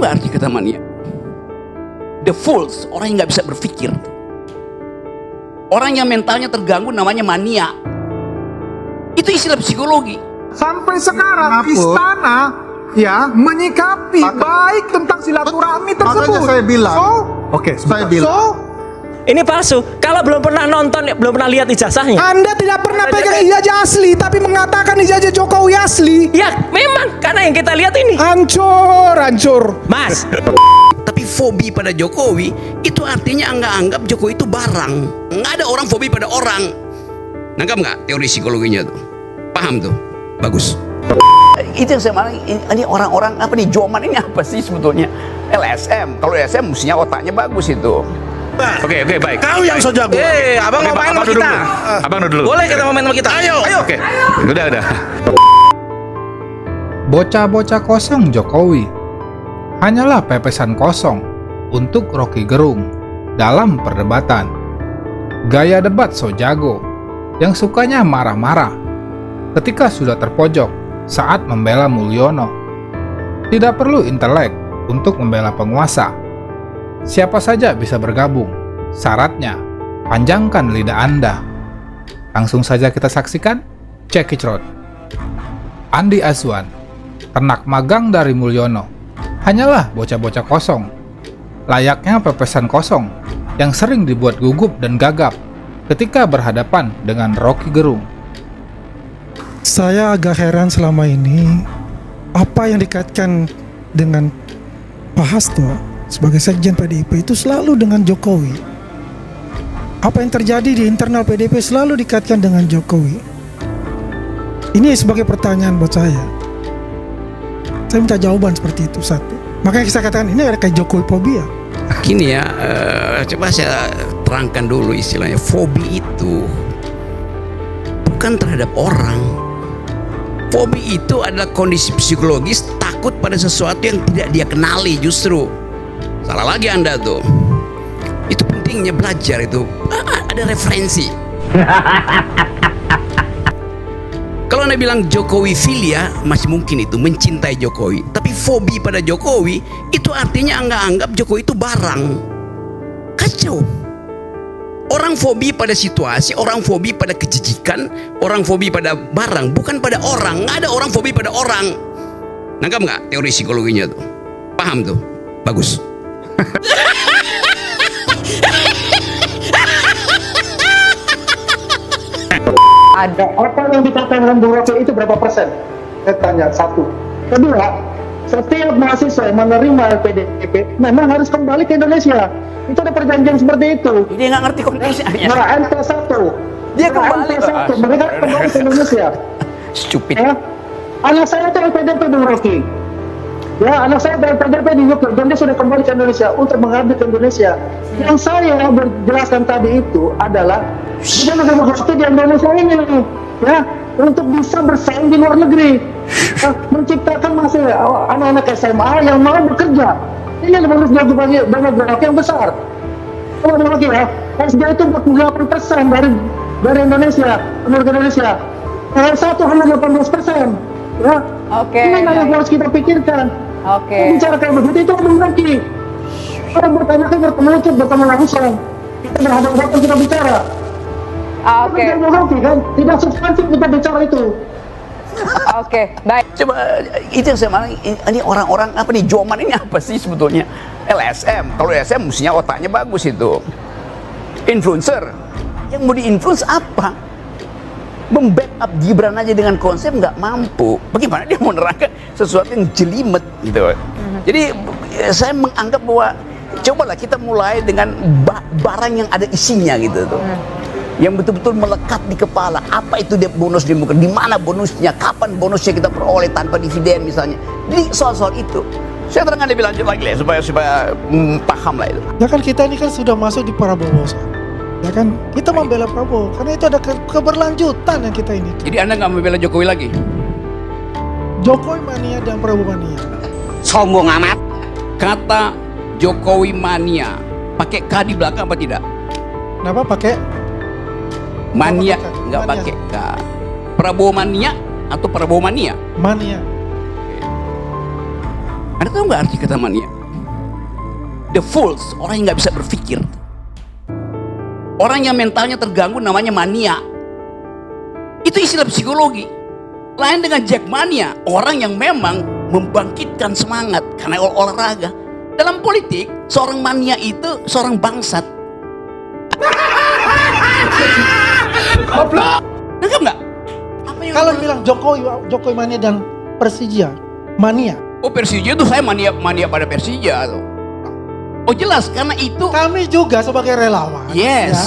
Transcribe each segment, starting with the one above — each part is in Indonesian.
nggak arti kata mania? The fools, orang yang nggak bisa berpikir. Orang yang mentalnya terganggu namanya mania. Itu istilah psikologi. Sampai sekarang istana ya menyikapi baik tentang silaturahmi tersebut. Makanya saya bilang. Saya bilang. Ini palsu. Kalau belum pernah nonton, belum pernah lihat ijazahnya. Anda tidak pernah pegang ijazah asli, tapi mengatakan ijazah Jokowi asli. Ya, memang karena yang kita lihat ini. Hancur. Mas. Tapi fobi pada Jokowi itu artinya anggap Jokowi itu barang. Nggak ada orang fobi pada orang. Nangkap nggak teori psikologinya tuh? Paham tuh? Bagus. Itu yang saya malah, ini orang-orang apa nih, Joman ini apa sih sebetulnya? LSM. Kalau LSM mestinya otaknya bagus itu. Oke, baik. Kau yang so jago. Abang mau main sama kita. Abang dulu. Boleh kita mau main sama kita? Ayo. Oke. Udah. Bocah-bocah kosong Jokowi hanyalah pepesan kosong untuk Rocky Gerung dalam perdebatan. Gaya debat so jago yang sukanya marah-marah ketika sudah terpojok saat membela Mulyono. Tidak perlu intelek untuk membela penguasa. Siapa saja bisa bergabung. Syaratnya, panjangkan lidah Anda. Langsung saja kita saksikan. Check it out. Andi Azwan, ternak magang dari Mulyono, hanyalah bocah-bocah kosong. Layaknya pepesan kosong yang sering dibuat gugup dan gagap ketika berhadapan dengan Rocky Gerung. Saya agak heran selama ini apa yang dikaitkan dengan Pak Hasto sebagai sekjen PDIP itu selalu dengan Jokowi. Apa yang terjadi di internal PDIP selalu dikaitkan dengan Jokowi. Ini sebagai pertanyaan buat saya. Saya minta jawaban seperti itu, satu. Makanya saya katakan ini ada kayak Jokowi fobia. Gini ya, coba saya terangkan dulu istilahnya. Fobi itu bukan terhadap orang. Fobi itu adalah kondisi psikologis takut pada sesuatu yang tidak dia kenali justru. Salah lagi Anda tuh. Itu pentingnya belajar itu. Ada referensi. Kalau Anda bilang Jokowi filia, masih mungkin itu mencintai Jokowi. Tapi fobi pada Jokowi itu artinya anggap Jokowi itu barang. Kacau. Orang fobi pada situasi, orang fobi pada kejijikan, orang fobi pada barang, bukan pada orang. Nggak ada orang fobi pada orang. Nangkap nggak teori psikologinya tuh? Paham tuh? Bagus. Ada apa yang dikatakan Bu Rocky itu berapa persen? Saya tanya, satu. Kedua, setiap mahasiswa yang menerima LPDP memang harus kembali ke Indonesia. Itu ada perjanjian seperti itu. Dia nggak ngerti kondisinya. Nah, MP1. Dia kembali. MP1, mereka kembali ke Indonesia. Stupid. Ya. Anak saya itu LPDP Bu Rocky. Ya, anak saya dari PDP di UK dan dia sudah kembali ke Indonesia untuk mengabdi ke Indonesia. Yang saya berjelaskan tadi itu adalah dia mengabdi di Indonesia ini, ya, untuk bisa bersaing di luar negeri, menciptakan masih anak-anak SMA yang mau bekerja. Ini harus bagi banyak yang besar. Kalau lagi ya, SD itu 48% dari Indonesia, penduduk Indonesia. Yang satu hanya 18%. Ya, ini yang harus kita pikirkan. Bicara kayak begitu itu belum lagi. Orang bertanya kan bertemu langsung. Kita berhadapan kita bicara. Kan? Tidak substansi kita bicara itu. Baik. Coba itu yang saya malah, ini orang-orang apa nih, Joman ini apa sih sebetulnya? LSM. Kalau LSM mestinya otaknya bagus itu. Influencer. Yang mau di-influence apa? Membackup Gibran aja dengan konsep nggak mampu. Bagaimana dia mau menerangkan sesuatu yang jelimet gitu. Jadi saya menganggap bahwa cobalah kita mulai dengan barang yang ada isinya gitu tuh. Yang betul-betul melekat di kepala. Apa itu dia bonus demokrasi? Di mana bonusnya? Kapan bonusnya kita peroleh tanpa dividen misalnya? Jadi soal-soal itu. Saya terangkan lebih lanjut lagi lah supaya paham lah itu. Ya kan kita ini kan sudah masuk di Prabowo. Ya kan, kita membela Prabowo karena itu ada keberlanjutan yang kita ini. Jadi Anda nggak membela Jokowi lagi? Jokowi mania dan Prabowo mania. Sombong amat. Kata Jokowi mania pakai K di belakang apa tidak? Kenapa pakai Mania, nggak pakai K. Prabowo mania atau Prabowo mania? Mania. Anda tahu nggak arti kata mania? The fools, orang yang nggak bisa berpikir. Orang yang mentalnya terganggu namanya mania. Itu istilah psikologi. Lain dengan jackmania, orang yang memang membangkitkan semangat karena olahraga. Dalam politik, seorang mania itu seorang bangsat. Nangkap nggak? Apa yang Kalau bilang Jokowi mania dan Persija mania. Oh, Persija itu saya mania pada Persija tuh. Oh jelas, karena itu Kami juga sebagai relawan. yes. Ya,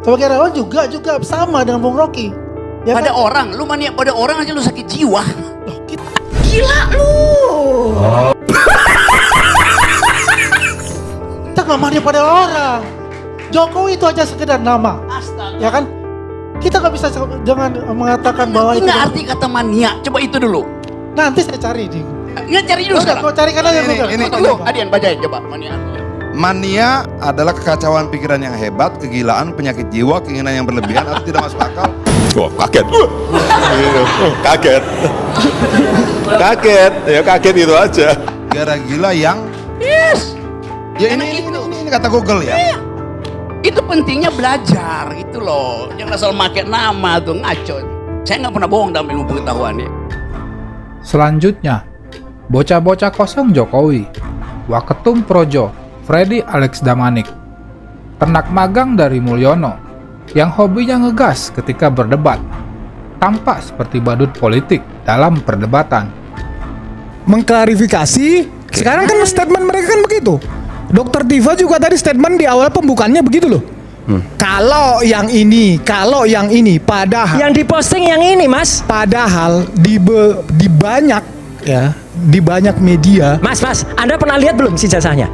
sebagai relawan juga sama dengan Bung Rocky. Ya Pada kan? orang, lu mania pada orang aja lu sakit jiwa. Loh, kita- Gila lu. Kita nggak mania pada orang. Jokowi itu aja sekedar nama. Astaga. Ya kan? Kita nggak bisa jangan mengatakan bahwa itu. Nggak arti kata mania. Coba itu dulu. Nanti saya cari di. Nggak cari dulu sekarang. Kau carikan aja Ini, Google. ini. Tunggu, Adian bacain coba mania. Mania adalah kekacauan pikiran yang hebat, kegilaan, penyakit jiwa, keinginan yang berlebihan atau tidak masuk akal. Wah, kaget. Kaget. Kaget. Ya kaget itu aja. Gara gila yang Yes. ya Karena ini kata Google ya. Iya. Itu pentingnya belajar gitu loh. Jangan asal pakai nama tuh ngaco. Saya nggak pernah bohong dalam ilmu pengetahuan ya. Selanjutnya, bocah-bocah kosong Jokowi. Waketum Projo, Freddy Alex Damanik. Ternak magang dari Mulyono, yang hobinya ngegas ketika berdebat. Tampak seperti badut politik dalam perdebatan. Mengklarifikasi. Sekarang kan statement mereka kan begitu. Dokter Diva juga tadi statement di awal pembukaannya begitu loh. Kalau yang ini, padahal Yang diposting yang ini, Mas. di banyak ya, di banyak media. Mas, Anda pernah lihat belum si jasanya?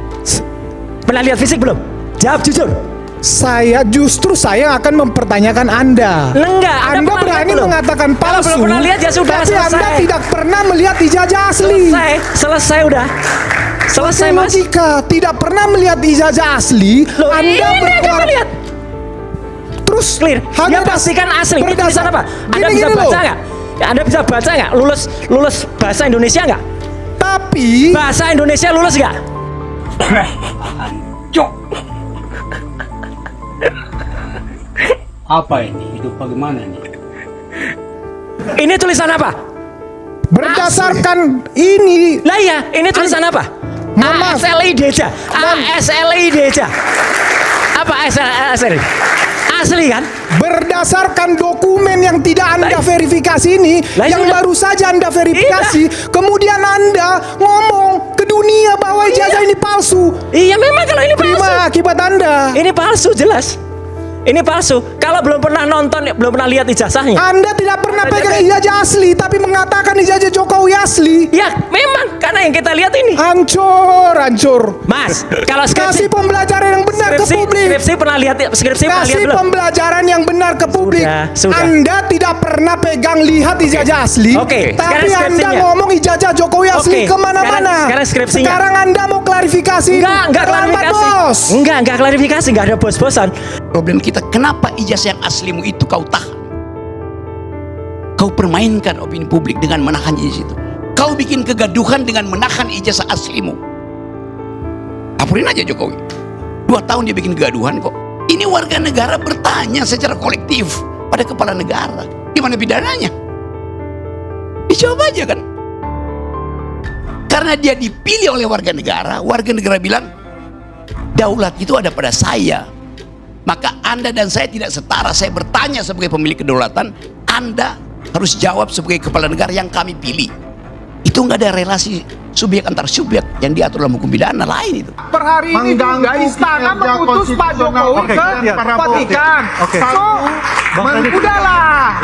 Pernah lihat fisik belum? Jawab jujur. Saya akan mempertanyakan Anda. Enggak, Anda Anda pernah berani lihat belum? mengatakan Kalau palsu. belum pernah lihat ya sudah, tapi Anda selesai. tidak pernah melihat ijazah asli. Selesai udah. Selesai, Mas. Jika tidak pernah melihat ijazah asli, Loh, Anda ini Anda berkoar- lihat. terus Clear. hanya Yang pastikan asli. Ini tulisan apa? Anda Gini, bisa gini baca loh. nggak? Anda bisa baca nggak? Lulus bahasa Indonesia nggak? Tapi Bahasa Indonesia lulus nggak? Apa ini? Hidup bagaimana nih? Ini tulisan apa? berdasarkan ini Lah iya, ini tulisan apa? Mama. ASLIDJ. ASLIDJ. Apa ASLI? Asli kan? berdasarkan dokumen yang tidak Anda verifikasi ini, Lah, yang sudah. baru saja Anda verifikasi, kemudian Anda ngomong ke dunia bahwa ijazah ini palsu. Iya memang kalau ini palsu. Terima akibat Anda. Ini palsu jelas. Ini palsu. Kalau belum pernah nonton, belum pernah lihat ijazahnya. Anda tidak pernah pegang ijazah asli, tapi mengatakan ijazah Jokowi asli. Ya memang karena yang kita lihat ini. Hancur. Mas, kalau Kasih skripsi pembelajaran yang benar ke publik. skripsi pernah lihat skripsi pernah lihat Kasih belum? pembelajaran yang benar ke publik. Sudah. Anda tidak pernah pegang lihat ijazah asli, Oke, tapi sekarang Anda skripsinya. ngomong ijazah Jokowi asli Oke, kemana-mana. sekarang skripsinya. Sekarang Anda mau klarifikasi. Enggak Terlambat, klarifikasi. bos. Enggak klarifikasi, enggak ada bos-bosan. Problem kita, kenapa ijazah yang aslimu itu kau tahan? Kau permainkan opini publik dengan menahan ijazah itu. Kau bikin kegaduhan dengan menahan ijazah aslimu. Laporin aja Jokowi. 2 tahun dia bikin kegaduhan kok. Ini warga negara bertanya secara kolektif pada kepala negara. Gimana pidananya? Dijawab aja kan. Karena dia dipilih oleh warga negara bilang, daulat itu ada pada saya. Maka Anda dan saya tidak setara. Saya bertanya sebagai pemilik kedaulatan, Anda harus jawab sebagai kepala negara yang kami pilih. Itu nggak ada relasi subjek antar subjek yang diatur dalam hukum pidana lain itu. Per hari ini juga istana mengutus Pak Jokowi ke Vatikan. Udahlah,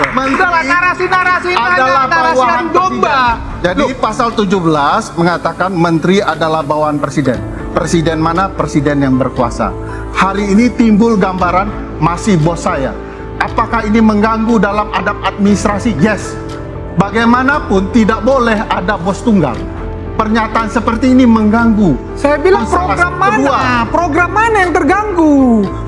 narasi-narasi ini adalah narasi bawahan domba. Jadi pasal 17 mengatakan menteri adalah bawahan presiden. Presiden mana? Presiden yang berkuasa. Hari ini timbul gambaran masih bos saya. Apakah ini mengganggu dalam adab administrasi? Yes. Bagaimanapun tidak boleh ada bos tunggal. Pernyataan seperti ini mengganggu. Saya bilang program mana? Kedua, Program mana yang terganggu?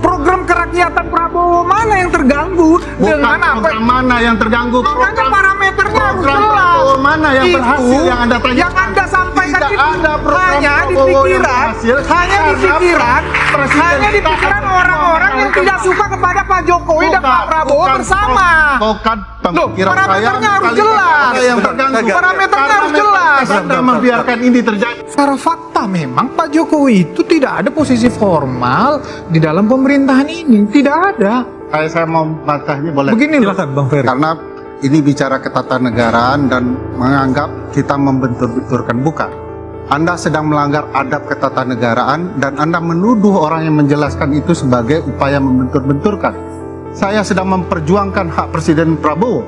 Program kerakyatan Prabowo mana yang terganggu? bukan Dengan apa? program mana yang terganggu. Makanya parameternya harus program jelas. Prabowo mana yang Itu berhasil yang Anda tanyakan. yang Anda sampaikan tidak ada program hanya di Prabowo yang pikiran, berhasil hanya di karena pikiran, Presiden hanya di kita pikiran akan orang-orang yang tidak suka kepada Pak Jokowi dan Pak Prabowo bersama. Bukan Loh, pemikiran saya, parameternya harus sekali jelas. ada yang terganggu. Parameternya harus jelas. Anda membiarkan ini terjadi. Secara fakta memang Pak Jokowi itu tidak ada posisi formal di dalam pemerintahan ini, tidak ada. Saya mau bantahnya boleh. Begini loh, Bang Ferry. Karena ini bicara ketatanegaraan dan menganggap kita membentur-benturkan, bukan. Anda sedang melanggar adab ketatanegaraan dan Anda menuduh orang yang menjelaskan itu sebagai upaya membentur-benturkan. Saya sedang memperjuangkan hak Presiden Prabowo.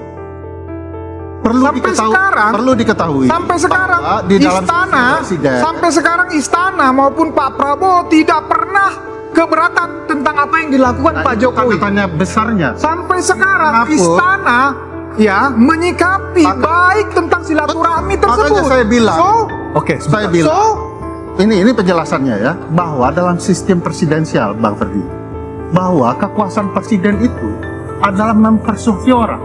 Perlu diketahui. Sampai sekarang bahwa di dalam istana, Presiden, sampai sekarang istana maupun Pak Prabowo tidak pernah keberatan tentang apa yang dilakukan Pak Jokowi. Tanya besarnya. Sampai sekarang Kenapa? istana ya menyikapi baik tentang silaturahmi tersebut. Makanya saya bilang, saya bilang, ini penjelasannya ya, bahwa dalam sistem presidensial, Bang Ferdi, bahwa kekuasaan presiden itu adalah mempersuasi orang.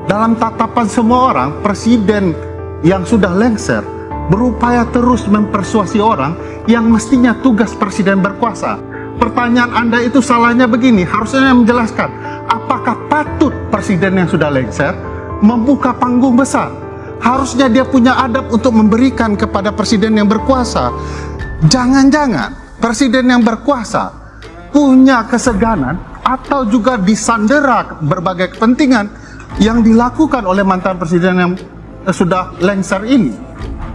Dalam tatapan semua orang, presiden yang sudah lengser berupaya terus mempersuasi orang yang mestinya tugas presiden berkuasa. Pertanyaan Anda itu salahnya begini, harusnya menjelaskan apakah patut presiden yang sudah lengser membuka panggung besar. Harusnya dia punya adab untuk memberikan kepada presiden yang berkuasa. Jangan-jangan presiden yang berkuasa punya keseganan atau juga disandera berbagai kepentingan yang dilakukan oleh mantan presiden yang sudah lengser ini.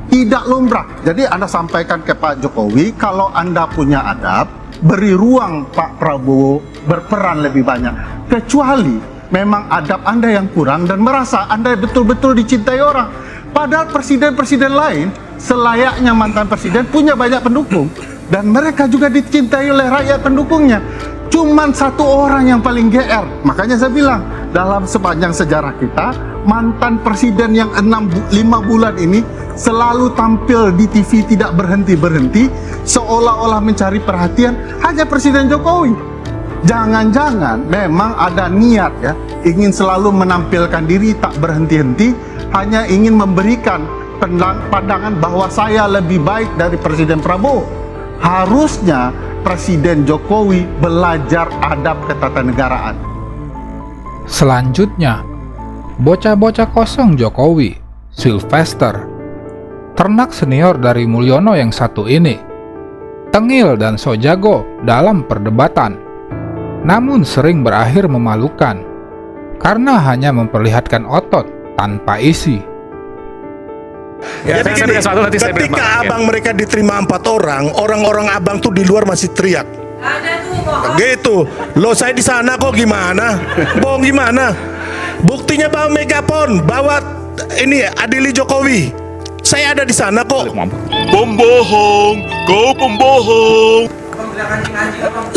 Tidak lumrah. Jadi Anda sampaikan ke Pak Jokowi, kalau Anda punya adab, beri ruang Pak Prabowo berperan lebih banyak. Kecuali memang adab Anda yang kurang dan merasa Anda betul-betul dicintai orang. Padahal presiden-presiden lain selayaknya mantan presiden punya banyak pendukung dan mereka juga dicintai oleh rakyat pendukungnya. Cuman satu orang yang paling GR. Makanya saya bilang, dalam sepanjang sejarah kita, mantan presiden yang 5 bulan ini selalu tampil di TV tidak berhenti-berhenti, seolah-olah mencari perhatian hanya Presiden Jokowi. Jangan-jangan memang ada niat ya, ingin selalu menampilkan diri tak berhenti-henti, hanya ingin memberikan pandangan bahwa saya lebih baik dari Presiden Prabowo. Harusnya Presiden Jokowi belajar adab ketatanegaraan. Selanjutnya, bocah-bocah kosong Jokowi, Sylvester, ternak senior dari Mulyono yang satu ini, tengil dan so jago dalam perdebatan, namun sering berakhir memalukan karena hanya memperlihatkan otot tanpa isi. Ya, jadi gini, ketika abang mereka diterima 4 orang, orang-orang abang tuh di luar masih teriak. Gitu. Loh, saya di sana kok gimana? Bohong gimana? Buktinya bawa megapon, bawa ini adili Jokowi. Saya ada di sana kok. Pembohong, kau pembohong.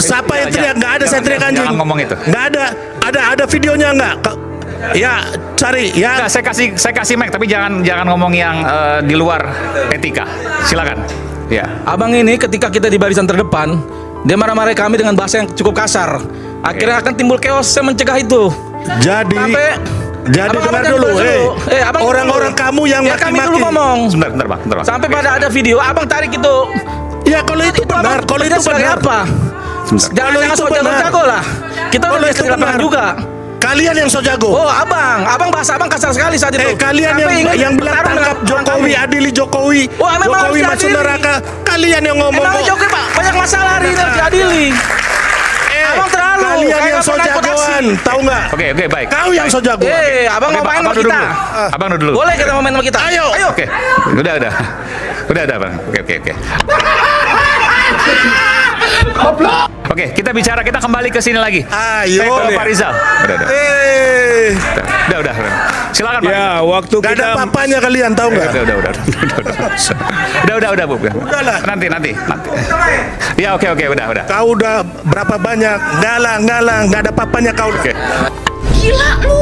Siapa yang teriak? Nggak ada saya teriak anjing. Jangan ngomong itu. Nggak ada. Ada videonya nggak? Ya, cari ya. Nah, saya kasih mic, tapi jangan ngomong yang di luar etika. Silakan. Ya. Abang ini ketika kita di barisan terdepan, dia marah-marahi kami dengan bahasa yang cukup kasar. Akhirnya akan timbul chaos, saya mencegah itu. Jadi Abang dengar dulu, abang orang-orang kamu yang ya, kami dulu maki-maki. ngomong. Sebentar, Bang. Sampai pada ada video, abang tarik itu. Ya kalau itu benar, kalau itu benar. Apa? Jangan sok jago-jago lah. Kita udah biasa di lapangan juga. Kalian yang so jago. Oh, abang bahasa abang kasar sekali saat itu. Kalian yang bilang tangkap Jokowi, adili Jokowi, Jokowi masuk neraka. Kalian yang ngomong. Emang Jokowi Pak, banyak masalah hari ini harus diadili. Abang terlalu. Kalian yang so jagoan, tahu nggak? Oke, baik. Kau yang so jago. Abang mau main sama kita. Abang dulu. Boleh kita mau main sama kita. Ayo. Oke. Udah, Bang. Oke. Oke, kita kembali ke sini lagi. Ayo. Saya ke Pak Rizal. Udah. Silakan Pak. Ya, waktu Gak kita ada papanya kalian tahu nggak? Udah, Bu. Udahlah. Nanti. Ya, oke, udah. Kau udah berapa banyak? Ngalang, nggak ada papanya kau. Oke. Gila lu.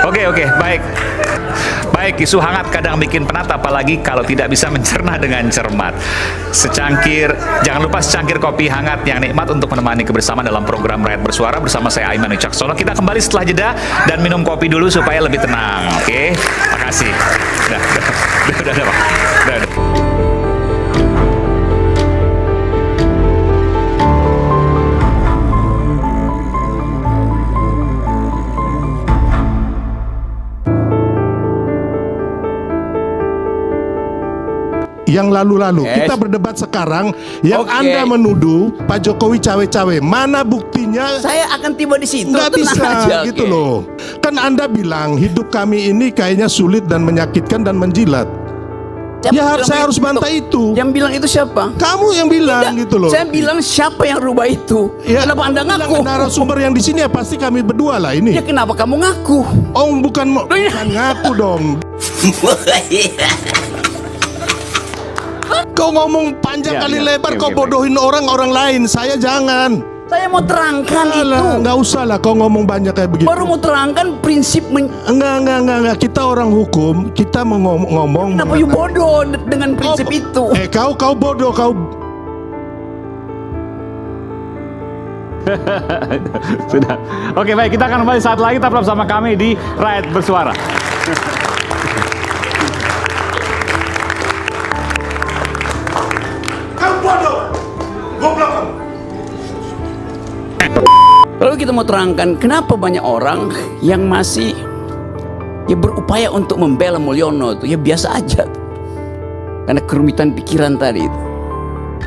Oke, baik. Baik, isu hangat kadang bikin penat, apalagi kalau tidak bisa mencerna dengan cermat. Jangan lupa secangkir kopi hangat yang nikmat untuk menemani kebersamaan dalam program Rakyat Bersuara bersama saya Aiman Wicaksono. Kita kembali setelah jeda dan minum kopi dulu supaya lebih tenang. Oke, makasih. Udah, Pak. Udah. Yang lalu-lalu, Yes. kita berdebat sekarang. Yang Oke. Anda menuduh Pak Jokowi cawe-cawe, mana buktinya? Saya akan tiba di situ. Nggak tenang bisa aja, gitu oke. loh. Kan Anda bilang hidup kami ini kayaknya sulit dan menyakitkan dan menjilat. Siapa Saya bilang harus itu? bantah itu. Yang bilang itu siapa? Kamu yang bilang Tidak, gitu loh. Saya bilang siapa yang rubah itu? Ya, Kenapa Anda bilang ngaku? narasumber yang di sini ya pasti kami berdua lah ini. Ya kenapa kamu ngaku? Oh bukan ngaku dong. Kau ngomong panjang Ya, kali ya, lebar, oke, kau oke, bodohin orang lain. Saya jangan. Saya mau terangkan itu. Nggak usah lah kau ngomong banyak kayak begitu. Baru mau terangkan prinsip Enggak. Kita orang hukum, kita mau ngomong. Kenapa you bodoh dengan prinsip itu? Kau bodoh, kau. Sudah. Oke, baik, kita akan kembali saat lagi. Tetap bersama kami di Rakyat Bersuara. Kau bodoh. Goblok kamu. Lalu kita mau terangkan kenapa banyak orang yang masih berupaya untuk membela Mulyono itu ya biasa aja tuh. Karena kerumitan pikiran tadi itu.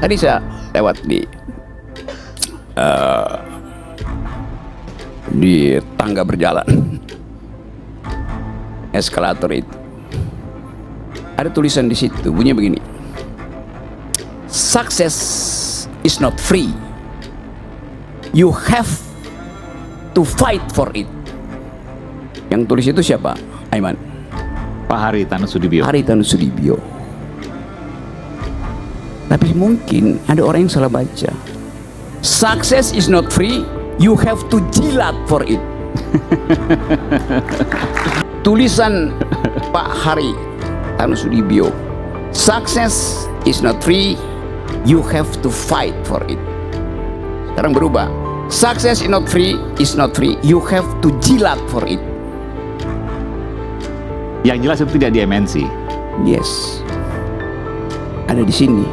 Tadi saya lewat di tangga berjalan eskalator itu ada tulisan di situ bunyinya begini, success is not free, you have to fight for it. Yang tulis itu siapa, Aiman? Pak Haritanu Sudibyo. Haritanu Sudibyo. Tapi mungkin ada orang yang salah baca. Success is not free, you have to jilat for it. Tulisan Pak Haritanu Sudibyo. Success is not free, you have to fight for it. Sekarang berubah. Success is not free, you have to jilat for it. Yang jelas itu tidak di MNC. Yes. Ada di sini.